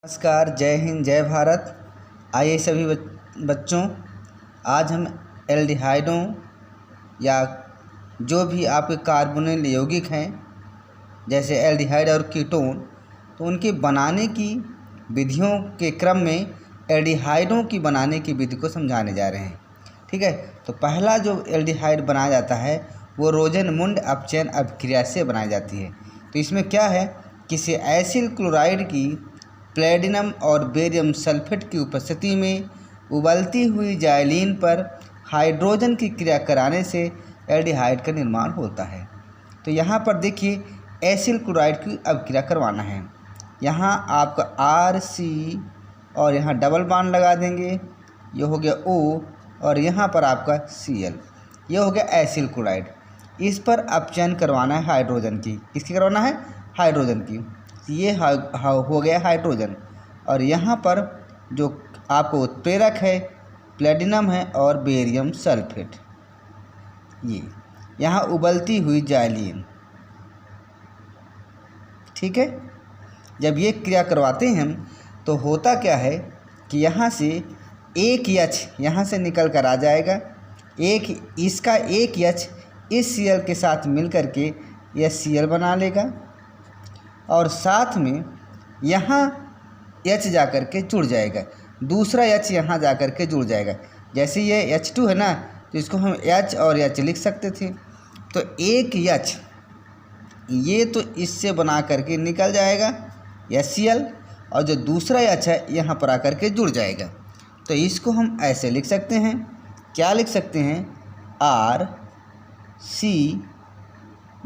नमस्कार, जय हिंद, जय भारत। आइए सभी बच्चों, आज हम एल्डिहाइडों या जो भी आपके कार्बोनिल यौगिक हैं जैसे एल्डिहाइड और कीटोन, तो उनके बनाने की विधियों के क्रम में एल्डिहाइडों की बनाने की विधि को समझाने जा रहे हैं। ठीक है, तो पहला जो एल्डिहाइड बनाया जाता है वो रोजनमुंड अपचयन अभिक्रिया से बनाई जाती है। तो इसमें क्या है, किसी एसिल क्लोराइड की प्लेटिनम और बेरियम सल्फेट की उपस्थिति में उबलती हुई जाइलीन पर हाइड्रोजन की क्रिया कराने से एल्डिहाइड का निर्माण होता है। तो यहाँ पर देखिए, एसिल क्लोराइड की अभिक्रिया करवाना है। यहाँ आपका RC और यहाँ डबल बॉन्ड लगा देंगे, ये हो गया O, और यहाँ पर आपका Cl, ये हो गया एसिल क्लोराइड। इस पर अपचयन करवाना है हाइड्रोजन की। किसकी करवाना है? हाइड्रोजन की। ये हो गया हाइड्रोजन, और यहाँ पर जो आपको उत्प्रेरक है प्लेटिनम है और बेरियम सल्फेट, ये यहाँ उबलती हुई जाइलीन। ठीक है, जब ये क्रिया करवाते हैं हम तो होता क्या है कि यहाँ से एक H यहाँ से निकल कर आ जाएगा, इसका एक H इस Cl के साथ मिल कर के यह Cl बना लेगा, और साथ में यहाँ H जा कर के जुड़ जाएगा, दूसरा H यहाँ जा कर के जुड़ जाएगा। जैसे ये H2 है ना, तो इसको हम H और H लिख सकते थे। तो एक H ये तो इससे बना करके निकल जाएगा HCl, और जो दूसरा H है यहाँ पर आकर के जुड़ जाएगा। तो इसको हम ऐसे लिख सकते हैं, क्या लिख सकते हैं, RC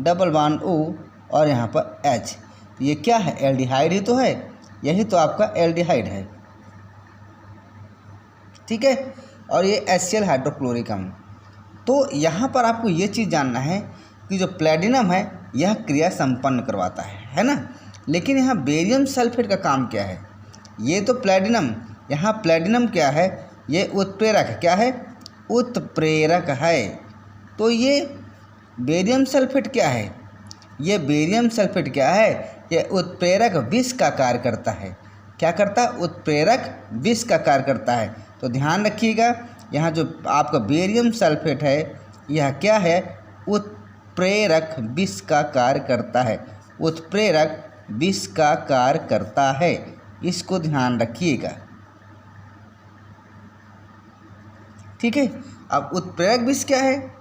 डबल बॉन्ड O और यहाँ पर H। ये क्या है? एल्डिहाइड ही तो है, यही तो आपका एल्डिहाइड है। ठीक है, और ये HCl हाइड्रोक्लोरिक अम्ल। तो यहाँ पर आपको ये चीज़ जानना है कि जो प्लेटिनम है यह क्रिया संपन्न करवाता है ना, लेकिन यहाँ बेरियम सल्फेट का काम क्या है? ये तो प्लेटिनम, यहाँ प्लेटिनम क्या है? ये उत्प्रेरक है। क्या है? उत्प्रेरक है। तो ये बेरियम सल्फेट क्या है? ये बेरियम सल्फेट क्या है? ये उत्प्रेरक विष का कार्य करता है। क्या करता है? उत्प्रेरक विष का कार्य करता है। तो ध्यान रखिएगा, यहाँ जो आपका बेरियम सल्फेट है यह क्या है? उत्प्रेरक विष का कार्य करता है। उत्प्रेरक विष का कार्य करता है, इसको ध्यान रखिएगा। ठीक है, अब उत्प्रेरक विष क्या है?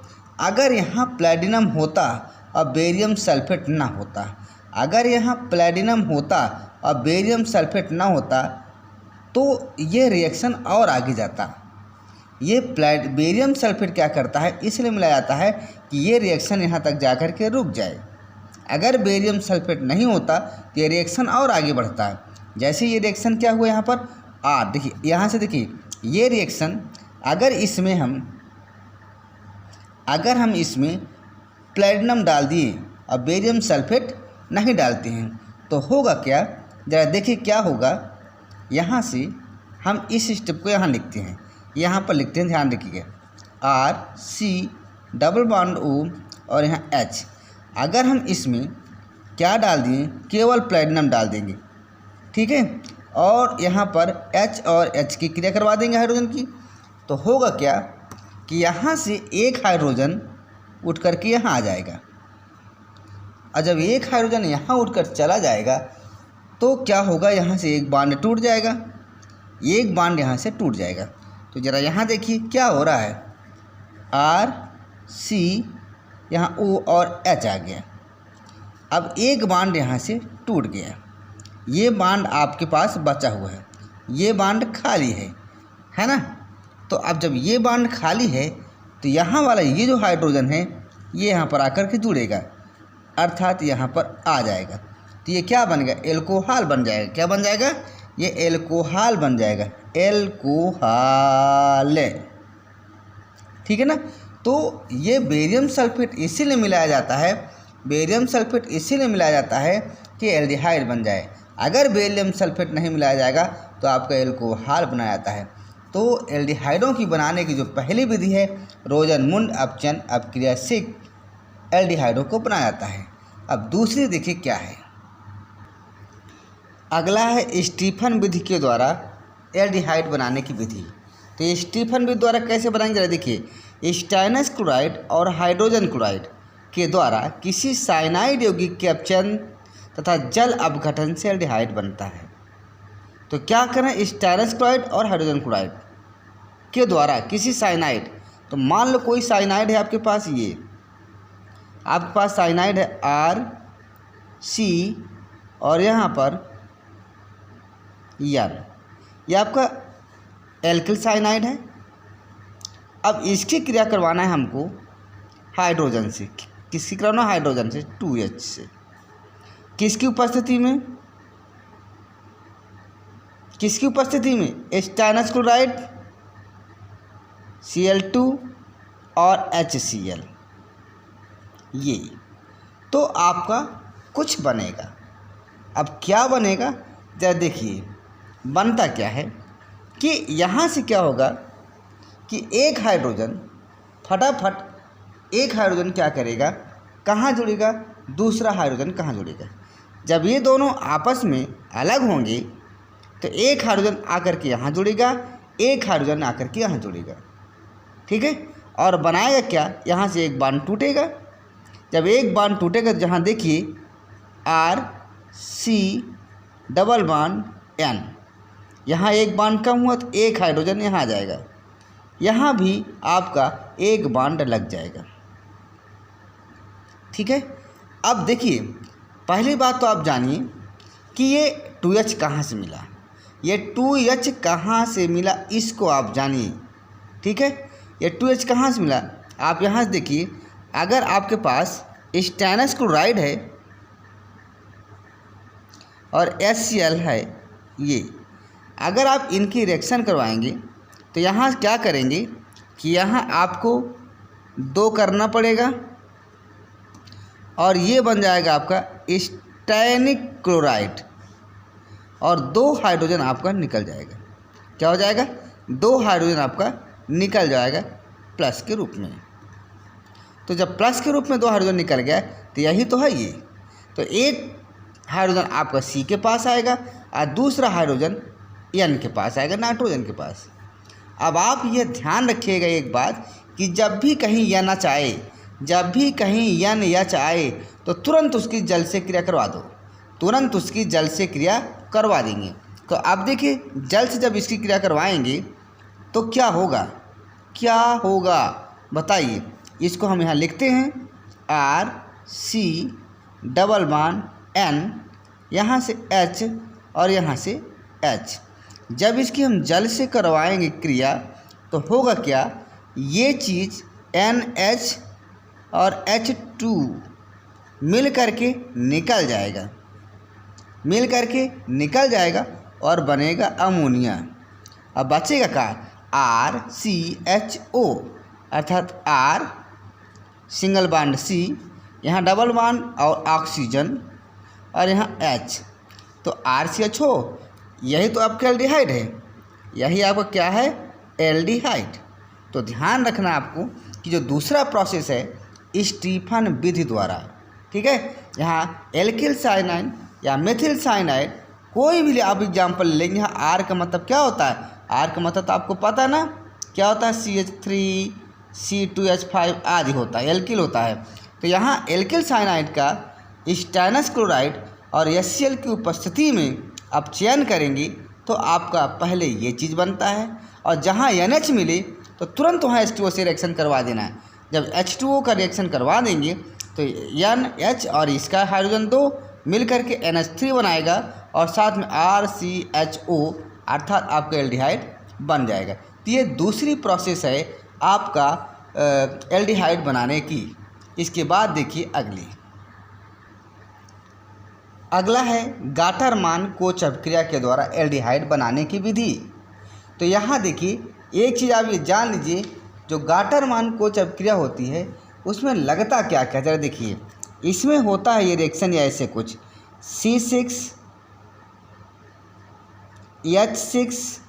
अगर यहाँ प्लेटिनम होता और बेरियम सल्फेट ना होता, अगर यहाँ प्लेटिनम होता और बेरियम सल्फेट ना होता तो ये रिएक्शन और आगे जाता। ये बेरियम सल्फेट क्या करता है, इसलिए मिलाया जाता है कि ये रिएक्शन यहाँ तक जाकर के रुक जाए। अगर बेरियम सल्फेट नहीं होता तो ये रिएक्शन और आगे बढ़ता है। जैसे ये रिएक्शन क्या हुआ यहाँ पर देखिए, यहाँ से देखिए, ये रिएक्शन अगर हम इसमें प्लेटिनम डाल दिए और बेरियम सल्फेट नहीं डालते हैं तो होगा क्या? ज़रा देखिए क्या होगा। यहाँ से हम इस स्टेप को यहाँ लिखते हैं, यहाँ पर लिखते हैं, ध्यान रखिएगा, RC डबल बॉन्ड O और यहाँ H। अगर हम इसमें क्या डाल दिए? केवल प्लेटिनम डाल देंगे। ठीक है, और यहाँ पर H और H की क्रिया करवा देंगे हाइड्रोजन की, तो होगा क्या कि यहाँ से एक हाइड्रोजन उठ करके यहाँ आ जाएगा, और जब एक हाइड्रोजन यहाँ उठकर चला जाएगा तो क्या होगा? यहाँ से एक बॉन्ड टूट जाएगा, एक बॉन्ड यहाँ से टूट जाएगा। तो ज़रा यहाँ देखिए क्या हो रहा है, RC यहाँ O और H आ गया। अब एक बॉन्ड यहाँ से टूट गया, ये बॉन्ड आपके पास बचा हुआ है, ये बॉन्ड खाली है ना। तो अब जब ये बॉन्ड खाली है तो यहाँ वाला ये जो हाइड्रोजन है ये यहाँ पर आकर के जुड़ेगा, अर्थात यहाँ पर आ जाएगा। तो ये क्या बन गया? एल्कोहल बन जाएगा। क्या बन जाएगा? ये एल्कोहल बन जाएगा, एल्कोहल। ठीक है ना। तो ये बेरियम सल्फेट इसीलिए मिलाया जाता है, बेरियम सल्फेट इसीलिए मिलाया जाता है कि एल्डिहाइड बन जाए। अगर बेरियम सल्फेट नहीं मिलाया जाएगा तो आपका एल्कोहल बनाया जाता है। तो एल्डिहाइडों की बनाने की जो पहली विधि है रोजनमुंड अपचयन अभिक्रिया से एल्डिहाइडों को बनाया जाता है। अब दूसरी देखिए क्या है, अगला है स्टीफन विधि के द्वारा एल्डिहाइड बनाने की विधि। तो ये स्टीफन विधि द्वारा कैसे बनाएंगे जरा देखिए। स्टाइनस क्लोराइड और हाइड्रोजन क्लोराइड के द्वारा किसी साइनाइड यौगिक के अपचयन तथा जल अपघटन से एल्डिहाइड बनता है। तो क्या करें, स्टाइनस क्लोराइड और हाइड्रोजन क्लोराइड के द्वारा किसी साइनाइड, तो मान लो कोई साइनाइड है आपके पास, ये आपके पास साइनाइड है RC और यहाँ पर N, ये आपका एल्किल साइनाइड है। अब इसकी क्रिया करवाना है हमको हाइड्रोजन से। किसकी करवाना? हाइड्रोजन से, 2H से। किसकी उपस्थिति में? किसकी उपस्थिति में? स्टाइनस क्लोराइड Cl2 और HCl। ये तो आपका कुछ बनेगा। अब क्या बनेगा जरा देखिए। बनता क्या है कि यहाँ से क्या होगा कि एक हाइड्रोजन फटाफट एक हाइड्रोजन क्या करेगा, कहाँ जुड़ेगा, दूसरा हाइड्रोजन कहाँ जुड़ेगा। जब ये दोनों आपस में अलग होंगे तो एक हाइड्रोजन आकर के यहाँ जुड़ेगा, एक हाइड्रोजन आकर के यहाँ जुड़ेगा, ठीक है। और बनाएगा क्या, यहाँ से एक बांड टूटेगा। जब एक बांड टूटेगा तो जहाँ देखिए RC डबल बांड N, यहाँ एक बांड कम हुआ तो एक हाइड्रोजन यहाँ आ जाएगा, यहाँ भी आपका एक बांड लग जाएगा, ठीक है। अब देखिए, पहली बात तो आप जानिए कि ये 2H कहाँ से मिला। ये 2H कहाँ से मिला इसको आप जानिए, ठीक है। ये 2H कहाँ से मिला आप यहाँ से देखिए। अगर आपके पास स्टाइनस क्लोराइड है और HCl है, ये अगर आप इनकी रिएक्शन करवाएंगे तो यहाँ क्या करेंगे कि यहाँ आपको 2 करना पड़ेगा और ये बन जाएगा आपका स्टाइनिक क्लोराइड और 2 हाइड्रोजन आपका निकल जाएगा। क्या हो जाएगा? 2 हाइड्रोजन आपका निकल जाएगा प्लस के रूप में। तो जब प्लस के रूप में 2 हाइड्रोजन निकल गया तो यही तो है ये। तो एक हाइड्रोजन आपका C के पास आएगा और दूसरा हाइड्रोजन N के पास आएगा, नाइट्रोजन के पास। अब आप ये ध्यान रखिएगा एक बात कि जब भी कहीं NH आए, जब भी कहीं NH आए तो तुरंत उसकी जल से क्रिया करवा दो, तुरंत उसकी जल से क्रिया करवा देंगे। तो अब देखिए, जल से जब इसकी क्रिया करवाएंगे तो क्या होगा, क्या होगा बताइए। इसको हम यहाँ लिखते हैं RC डबल बांड N, यहाँ से H और यहाँ से H। जब इसकी हम जल से करवाएंगे क्रिया तो होगा क्या, ये चीज़ NH और H2 मिल करके निकल जाएगा, मिल करके निकल जाएगा और बनेगा अमोनिया। अब बचेगा का RCHO, अर्थात R सिंगल बांड C, यहाँ डबल बांड और ऑक्सीजन और यहाँ H। तो RCHO यही तो आपका एल्डिहाइड है, यही आपका क्या है, एल्डिहाइड। तो ध्यान रखना आपको कि जो दूसरा प्रोसेस है स्टीफन विधि द्वारा, ठीक है। यहाँ एल्किल साइनाइड या मेथिल साइनाइड कोई भी आप एग्जाम्पल लेंगे, यहाँ R का मतलब क्या होता है, R का मतलब तो आपको पता है ना क्या होता है, CH3 C2H5 आदि होता है, एल्किल होता है। तो यहाँ एल्किल साइनाइड का स्टाइनस क्लोराइड और HCl की उपस्थिति में आप चयन करेंगे तो आपका पहले ये चीज़ बनता है और जहाँ NH मिले तो तुरंत वहाँ H2O से रिएक्शन करवा देना है। जब H2O का रिएक्शन करवा देंगे तो NH और इसका हाइड्रोजन 2 मिल करके NH3 बनाएगा और साथ में RCHO अर्थात आपका एल्डिहाइड बन जाएगा। तो ये दूसरी प्रोसेस है आपका एल्डिहाइड बनाने की। इसके बाद देखिए अगला है गाटरमान कोच अभिक्रिया के द्वारा एल्डिहाइड बनाने की विधि। तो यहाँ देखिए एक चीज़ आप ये जान लीजिए, जो गाटरमान कोच अभिक्रिया होती है उसमें लगता क्या क्या, जरा देखिए। इसमें होता है ये रिएक्शन या ऐसे कुछ C6H6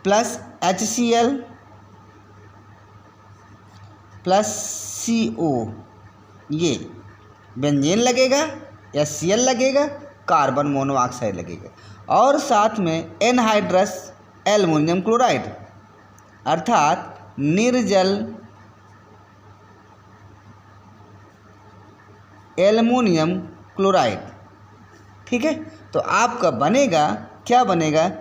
plus HCl plus CO, ये बेंजीन लगेगा या Cl लगेगा कार्बन मोनोऑक्साइड लगेगा और साथ में एनहाइड्रस एल्युमिनियम क्लोराइड अर्थात निर्जल एल्युमिनियम क्लोराइड। ठीक है, तो आपका बनेगा क्या बनेगा,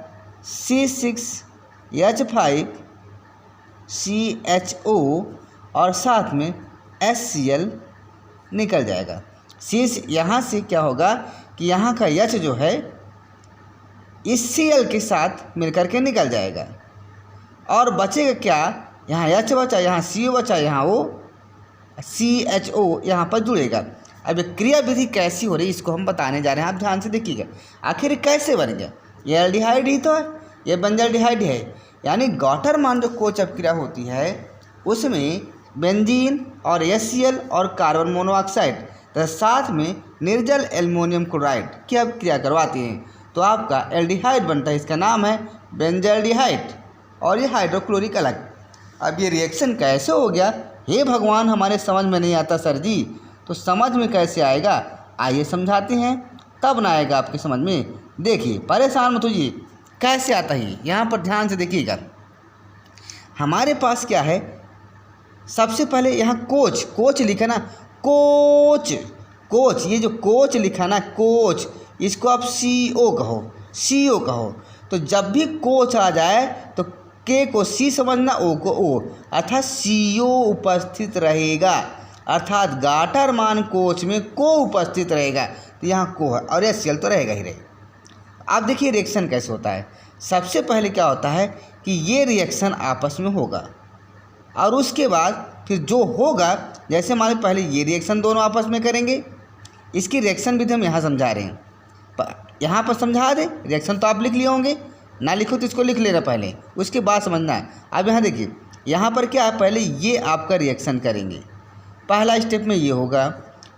C6H5CHO और साथ में HCl निकल जाएगा। यहाँ से क्या होगा कि यहाँ का H जो है इस Cl के साथ मिलकर के निकल जाएगा और बचेगा क्या, यहाँ H बचा, यहाँ CO बचा, यहाँ वो CHO यहाँ पर जुड़ेगा। अब ये क्रिया विधि कैसी हो रही है इसको हम बताने जा रहे हैं, आप ध्यान से देखिएगा। आखिर कैसे बन गया, ये एल्डिहाइड ही तो है, ये बेंजल्डिहाइड है। यानी गॉटरमान जो कोच अपक्रिया होती है उसमें बेंजीन और HCl और कार्बन मोनोऑक्साइड तथा साथ में निर्जल एल्युमिनियम क्लोराइड की अपक्रिया करवाती हैं तो आपका एल्डिहाइड बनता है। इसका नाम है बेंजल्डिहाइड और ये हाइड्रोक्लोरिक अलग। अब ये रिएक्शन कैसे हो गया, हे भगवान हमारे समझ में नहीं आता सर जी, तो समझ में कैसे आएगा, आइए समझाते हैं, तब ना आएगा आपकी समझ में। देखिए परेशान मत होइए, कैसे आता है यहाँ पर ध्यान से देखिएगा। हमारे पास क्या है, सबसे पहले यहाँ कोच लिखा ना, कोच, ये जो कोच लिखा ना कोच, इसको आप CO कहो। तो जब भी कोच आ जाए तो K को C समझना, O को O, अर्थात CO उपस्थित रहेगा, अर्थात गॉटरमान कोच में को उपस्थित रहेगा। तो यहाँ को है और HCl तो रहेगा ही रहेगा। अब देखिए रिएक्शन कैसे होता है। सबसे पहले क्या होता है कि ये रिएक्शन आपस में होगा और उसके बाद फिर जो होगा, जैसे मान लो पहले ये रिएक्शन दोनों आपस में करेंगे, इसकी रिएक्शन विधि हम यहाँ समझा रहे हैं, यहाँ पर समझा दें। रिएक्शन तो आप लिख लिए होंगे, ना लिखो तो इसको लिख लेना पहले, उसके बाद समझना है। अब यहाँ देखिए, यहाँ पर क्या है, पहले ये आपका रिएक्शन करेंगे, पहला स्टेप में ये होगा,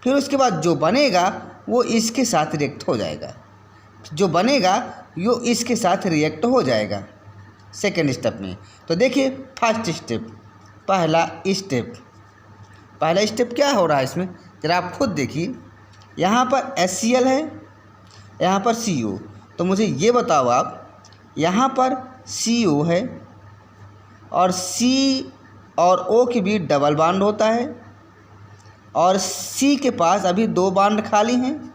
फिर उसके बाद जो बनेगा वो इसके साथ रिएक्ट हो जाएगा, जो बनेगा वो इसके साथ रिएक्ट हो जाएगा सेकेंड स्टेप में। तो देखिए फर्स्ट स्टेप, पहला स्टेप क्या हो रहा है इसमें, जरा आप खुद देखिए। यहाँ पर HCl है, यहाँ पर CO, तो मुझे ये बताओ आप, यहाँ पर CO है और C और O के बीच डबल बॉन्ड होता है और C के पास अभी 2 बॉन्ड खाली हैं,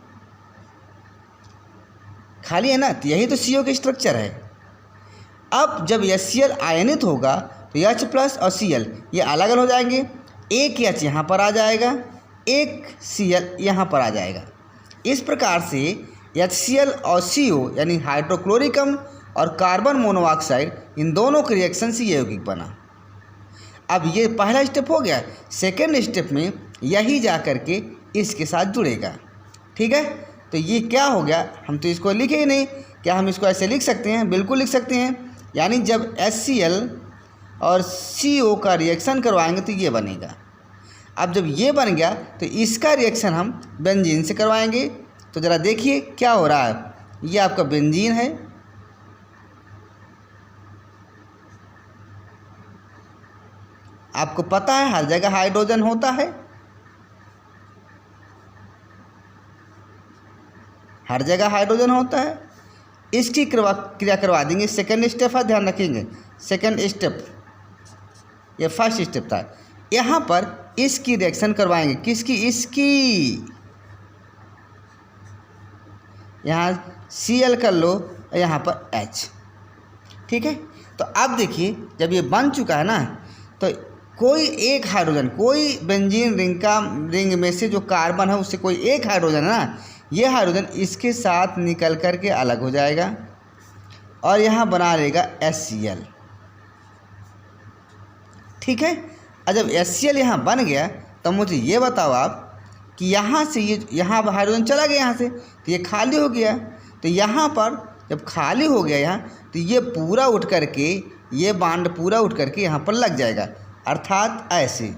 खाली है ना, तो यही तो CO का स्ट्रक्चर है। अब जब HCl आयनित होगा तो H प्लस और Cl ये अलग अलग हो जाएंगे, एक H यहाँ पर आ जाएगा, एक Cl यहाँ पर आ जाएगा। इस प्रकार से HCl और CO यानी हाइड्रोक्लोरिक अम्ल और कार्बन मोनोऑक्साइड, इन दोनों के रिएक्शन से ये यौगिक बना। अब ये पहला स्टेप हो गया। सेकेंड स्टेप में यही जा कर के इसके साथ जुड़ेगा। ठीक है, तो ये क्या हो गया, हम तो इसको लिखे ही नहीं, क्या हम इसको ऐसे लिख सकते हैं, बिल्कुल लिख सकते हैं। यानी जब HCl और CO का रिएक्शन करवाएंगे तो ये बनेगा। अब जब ये बन गया तो इसका रिएक्शन हम बेंजीन से करवाएंगे। तो ज़रा देखिए क्या हो रहा है, ये आपका बेंजीन है, आपको पता है हर जगह हाइड्रोजन होता है, हर जगह हाइड्रोजन होता है। इसकी क्रिया करवा देंगे। सेकेंड स्टेप है, ध्यान रखेंगे, सेकेंड स्टेप, ये फर्स्ट स्टेप था। यहाँ पर इसकी रिएक्शन करवाएंगे, किसकी, इसकी। यहाँ Cl कर लो और यहाँ पर H। ठीक है, तो अब देखिए जब ये बन चुका है ना, तो कोई एक हाइड्रोजन, कोई बेंजीन रिंग में से जो कार्बन है उससे कोई एक हाइड्रोजन है ना, ये हाइड्रोजन इसके साथ निकल कर के अलग हो जाएगा और यहाँ बना लेगा HCl। ठीक है, और जब HCl यहाँ बन गया तो मुझे ये बताओ आप कि यहाँ से ये यहाँ हाइड्रोजन चला गया यहाँ से, तो ये खाली हो गया। तो यहाँ पर जब खाली हो गया यहाँ, तो ये पूरा उठ करके, ये बांड पूरा उठ करके यहाँ पर लग जाएगा, अर्थात ऐसे।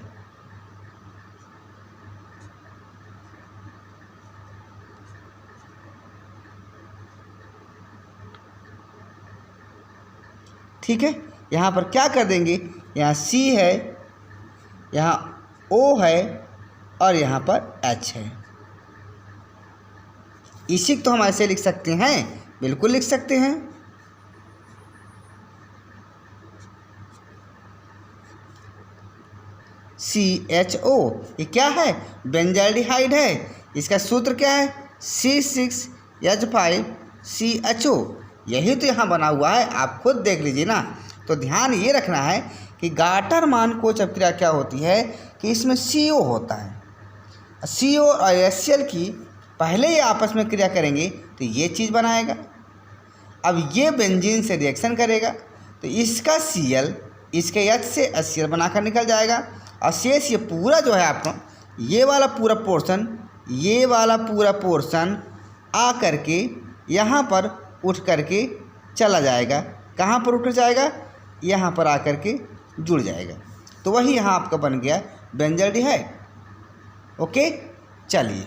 ठीक है, यहाँ पर क्या कर देंगे, यहाँ C है, यहाँ O है और यहाँ पर H है। इसी को तो हम ऐसे लिख सकते हैं, बिल्कुल लिख सकते हैं। CHO ये क्या है? बेंजाल्डिहाइड है। इसका सूत्र क्या है? C6H5CHO। यही तो यहाँ बना हुआ है, आप खुद देख लीजिए ना। तो ध्यान ये रखना है कि गाटरमान कोच अभिक्रिया क्या होती है कि इसमें CO होता है। CO और HCl की पहले ही आपस में क्रिया करेंगे तो ये चीज़ बनाएगा। अब ये बेंजीन से रिएक्शन करेगा तो इसका Cl इसके H से HCl बनाकर निकल जाएगा और शेष ये पूरा जो है आपका ये वाला पूरा पोर्शन आ करके यहाँ पर उठ करके चला जाएगा। कहाँ पर उठ जाएगा? यहाँ पर आ करके जुड़ जाएगा। तो वही यहाँ आपका बन गया बेंजाल्डिहाइड। ओके, चलिए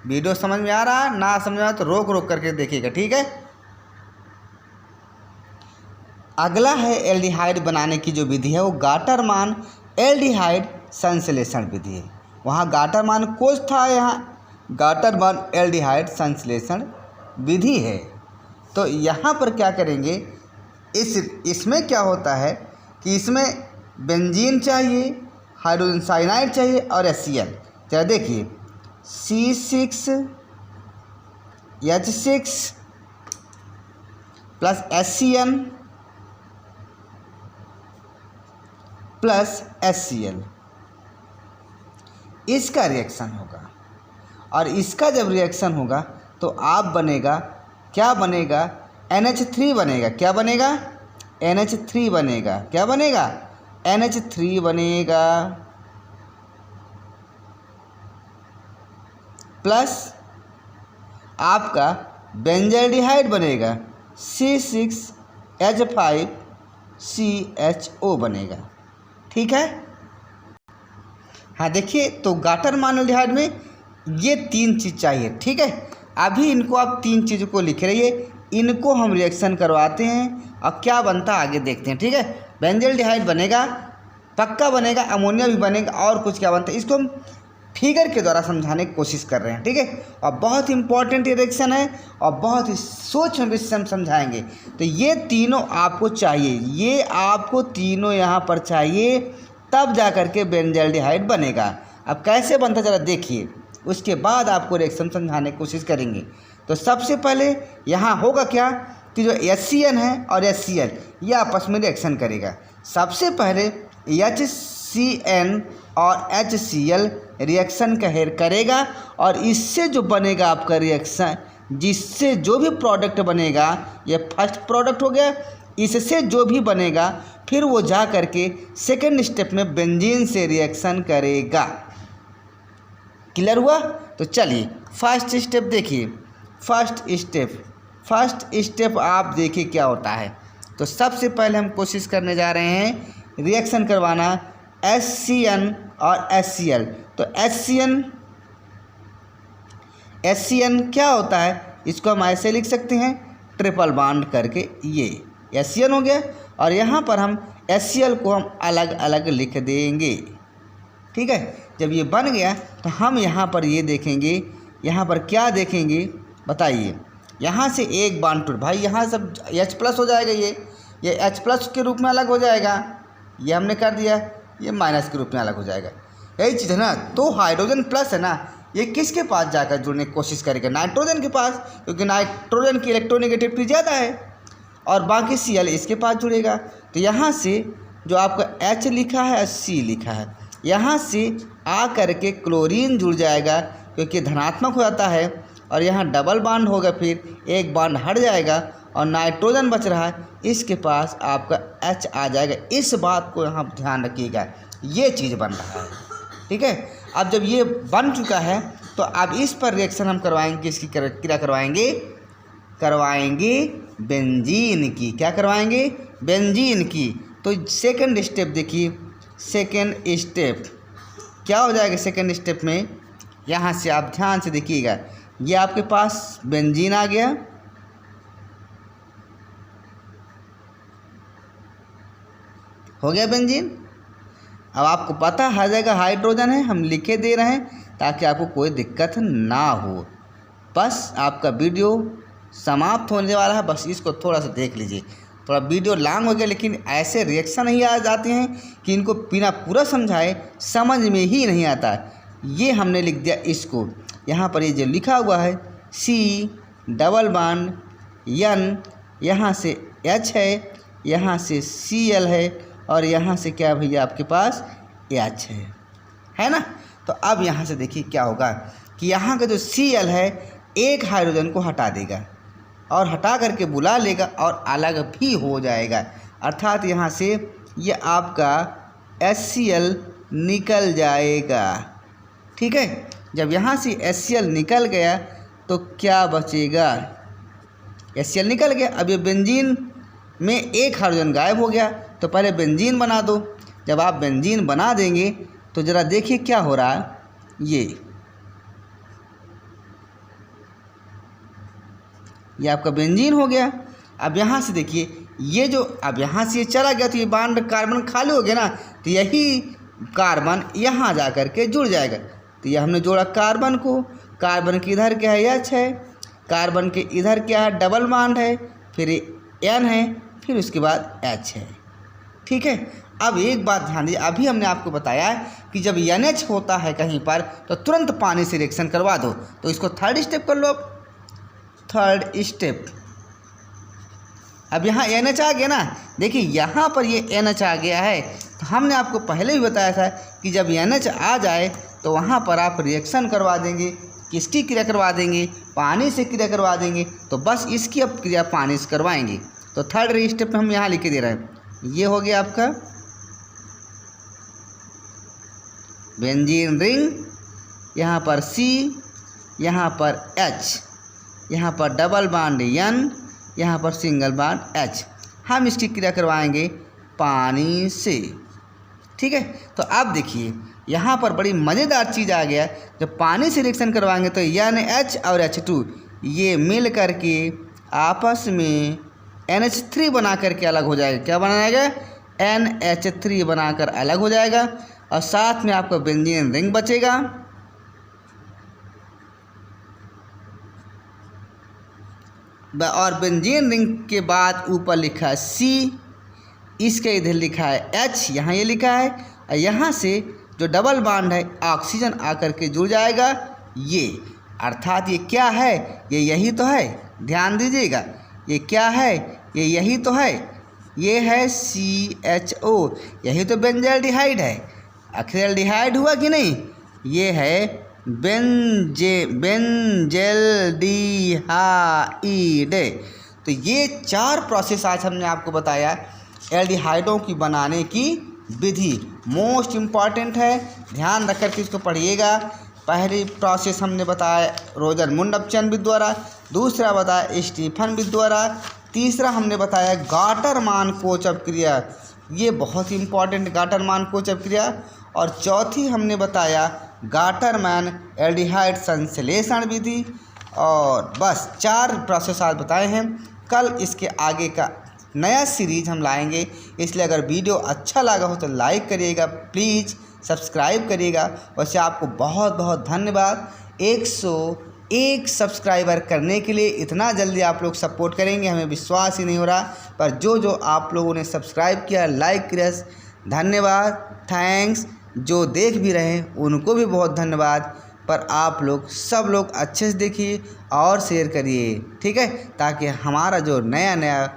वीडियो समझ में आ रहा है? ना समझ में आ तो रोक करके देखिएगा, ठीक है। अगला है एल्डिहाइड बनाने की जो विधि है वो गाटरमान एल्डिहाइड संश्लेषण विधि है। वहाँ गाटरमान कोच था, यहाँ गाटरमान एल्डिहाइड संश्लेषण विधि है। तो यहाँ पर क्या करेंगे, इसमें क्या होता है कि इसमें बेंजीन चाहिए, हाइड्रोजन साइनाइड चाहिए और HCl। जरा देखिए C6H6 plus HCN plus HCl, इसका रिएक्शन होगा। और इसका जब रिएक्शन होगा तो आप बनेगा, क्या बनेगा? NH3 बनेगा। क्या बनेगा? NH3 बनेगा। क्या बनेगा? NH3 बनेगा प्लस आपका बेंजाल्डिहाइड बनेगा C6H5CHO बनेगा। ठीक है। हाँ देखिए, तो गाटरमान एल्डिहाइड में ये 3 चीज़ चाहिए। ठीक है, अभी इनको आप 3 चीज़ों को लिख रहिए, इनको हम रिएक्शन करवाते हैं और क्या बनता आगे देखते हैं। ठीक है, बेंजाल्डिहाइड बनेगा, पक्का बनेगा, अमोनिया भी बनेगा, और कुछ क्या बनता है इसको हम फिगर के द्वारा समझाने की कोशिश कर रहे हैं। ठीक है, और बहुत इंपॉर्टेंट रिएक्शन है और बहुत ही सूक्ष्म विधि से हम समझाएंगे। तो ये तीनों आपको चाहिए, ये आपको तीनों यहाँ पर चाहिए, तब जा कर के बेंजाल्डिहाइड बनेगा। अब कैसे बनता जरा देखिए, उसके बाद आपको रिएक्शन समझाने की कोशिश करेंगे। तो सबसे पहले यहाँ होगा क्या कि जो HCN है और HCl ये आपस में रिएक्शन करेगा। सबसे पहले HCN और HCl रिएक्शन करेगा और इससे जो बनेगा आपका रिएक्शन, जिससे जो भी प्रोडक्ट बनेगा, ये फर्स्ट प्रोडक्ट हो गया। इससे जो भी बनेगा फिर वो जा करके सेकेंड स्टेप में बेंजीन से रिएक्शन करेगा। क्लियर हुआ? तो चलिए फर्स्ट स्टेप देखिए। फर्स्ट स्टेप आप देखिए क्या होता है। तो सबसे पहले हम कोशिश करने जा रहे हैं रिएक्शन करवाना HCN और HCl। तो HCN क्या होता है, इसको हम ऐसे लिख सकते हैं ट्रिपल बॉन्ड करके, ये HCN हो गया। और यहाँ पर हम HCl को हम अलग अलग लिख देंगे। ठीक है, जब ये बन गया तो हम यहाँ पर ये देखेंगे, यहाँ पर क्या देखेंगे बताइए। यहाँ से एक बॉन्ड टूट, भाई यहाँ सब H+ हो जाएगा, ये H+ के रूप में अलग हो जाएगा, ये हमने कर दिया, ये माइनस के रूप में अलग हो जाएगा। यही चीज़ है ना। तो हाइड्रोजन प्लस है ना, ये किसके पास जाकर जुड़ने की कोशिश करेगा? नाइट्रोजन के पास, क्योंकि नाइट्रोजन की इलेक्ट्रोनेगेटिविटी ज़्यादा है, और बाकी Cl इसके पास जुड़ेगा। तो यहाँ से जो आपका H लिखा है और C लिखा है, यहाँ से आ करके क्लोरीन जुड़ जाएगा, क्योंकि धनात्मक हो जाता है, और यहाँ डबल बॉन्ड होगा, फिर एक बॉन्ड हट जाएगा और नाइट्रोजन बच रहा है, इसके पास आपका H आ जाएगा। इस बात को यहाँ ध्यान रखिएगा, ये चीज़ बन रहा है। ठीक है, अब जब ये बन चुका है तो अब इस पर रिएक्शन हम करवाएंगे, इसकी क्रिया करवाएंगे बेंजीन की। क्या करवाएंगे? बेंजीन की। तो सेकंड स्टेप देखिए, सेकंड स्टेप क्या हो जाएगा? सेकंड स्टेप में यहाँ से आप ध्यान से देखिएगा, ये आपके पास बेंजीन आ गया, हो गया बेंजीन। अब आपको पता है हर जगह हाइड्रोजन है, हम लिखे दे रहे हैं ताकि आपको कोई दिक्कत ना हो। बस आपका वीडियो समाप्त होने वाला है, बस इसको थोड़ा सा देख लीजिए। थोड़ा वीडियो लॉन्ग हो गया, लेकिन ऐसे रिएक्शन ही आ जाते हैं कि इनको बिना पूरा समझाए समझ में ही नहीं आता। ये हमने लिख दिया इसको, यहाँ पर ये जो लिखा हुआ है C डबल बॉन्ड N, यहाँ से H है, यहाँ से Cl है और यहाँ से क्या भैया आपके पास H है ना। तो अब यहाँ से देखिए क्या होगा कि यहाँ का जो Cl है एक हाइड्रोजन को हटा देगा और हटा करके बुला लेगा और अलग भी हो जाएगा, अर्थात यहाँ से ये आपका HCl निकल जाएगा। ठीक है, जब यहाँ से HCl निकल गया तो क्या बचेगा, HCl निकल गया। अब ये बेंजीन में एक हाइड्रोजन गायब हो गया, तो पहले बेंजीन बना दो। जब आप बेंजीन बना देंगे तो ज़रा देखिए क्या हो रहा है, ये आपका बेंजीन हो गया। अब यहाँ से देखिए ये जो, अब यहाँ से ये चला गया तो ये बॉन्ड कार्बन खाली हो गया ना, तो यही कार्बन यहाँ जा कर के जुड़ जाएगा। तो ये हमने जोड़ा कार्बन को, कार्बन के इधर क्या है H है, कार्बन के इधर क्या है डबल बॉन्ड है, फिर N है, फिर उसके बाद H है। ठीक है, अब एक बात ध्यान दीजिए, अभी हमने आपको बताया कि जब NH होता है कहीं पर तो तुरंत पानी से रिएक्शन करवा दो। तो इसको थर्ड स्टेप कर लो। थर्ड स्टेप, अब यहाँ NH आ गया ना, देखिए यहाँ पर ये NH आ गया है। तो हमने आपको पहले भी बताया था कि जब NH आ जाए तो वहाँ पर आप रिएक्शन करवा देंगे, किसकी क्रिया करवा देंगे, पानी से क्रिया करवा देंगे। तो बस इसकी अब क्रिया पानी से करवाएंगे। तो थर्ड स्टेप हम यहाँ लिख के दे रहे हैं, ये हो गया आपका बेंजीन रिंग, यहाँ पर C, यहाँ पर H, यहाँ पर डबल बॉन्ड N, यहाँ पर सिंगल बॉन्ड H। हम इसकी क्रिया करवाएंगे पानी से। ठीक है, तो अब देखिए यहाँ पर बड़ी मज़ेदार चीज़ आ गया, जब पानी से रिएक्शन करवाएंगे तो NH और H2 ये मिल करके आपस में NH3 बना करके अलग हो जाएगा। क्या बनाएगा, NH3 बनाकर अलग हो जाएगा और साथ में आपका बेंजीन रिंग बचेगा। और बेंजीन रिंग के बाद ऊपर लिखा है C, इसके इधर लिखा है H, यहाँ ये लिखा है, और यहाँ से जो डबल बॉन्ड है ऑक्सीजन आकर के जुड़ जाएगा ये, अर्थात ये क्या है, ये यही तो है, ध्यान दीजिएगा, ये क्या है, ये यही तो है, ये है CHO, यही तो बेंजल्डिहाइड है। एक्रिल्डिहाइड हुआ कि नहीं, ये है बेंजल्डिहाइड। तो ये 4 प्रोसेस आज हमने आपको बताया एल्डिहाइडों की बनाने की विधि, मोस्ट इम्पॉर्टेंट है, ध्यान रख कर के इसको पढ़िएगा। पहली प्रोसेस हमने बताया रोजर मुंडअपचन द्वारा, दूसरा बताया स्टीफन द्वारा, तीसरा हमने बताया गाटरमान कोचअप क्रिया, ये बहुत ही इम्पॉर्टेंट गाटरमान कोचअप क्रिया, और चौथी हमने बताया गाटरमान एल्डिहाइड संश्लेषण विधि। और बस 4 प्रोसेस आज बताए हैं। कल इसके आगे का नया सीरीज हम लाएंगे, इसलिए अगर वीडियो अच्छा लगा हो तो लाइक करिएगा, प्लीज़ सब्सक्राइब करिएगा। वैसे आपको बहुत बहुत धन्यवाद 101 सब्सक्राइबर करने के लिए। इतना जल्दी आप लोग सपोर्ट करेंगे हमें विश्वास ही नहीं हो रहा, पर जो आप लोगों ने सब्सक्राइब किया, लाइक किया, धन्यवाद, थैंक्स। जो देख भी रहे हैं उनको भी बहुत धन्यवाद। पर आप लोग सब लोग अच्छे से देखिए और शेयर करिए, ठीक है, ताकि हमारा जो नया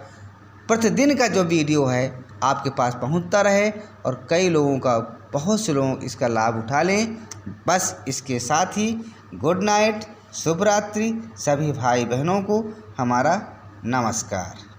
प्रतिदिन का जो वीडियो है आपके पास पहुंचता रहे और कई लोगों का, बहुत से लोग इसका लाभ उठा लें। बस इसके साथ ही गुड नाइट, शुभ रात्रि, सभी भाई बहनों को हमारा नमस्कार।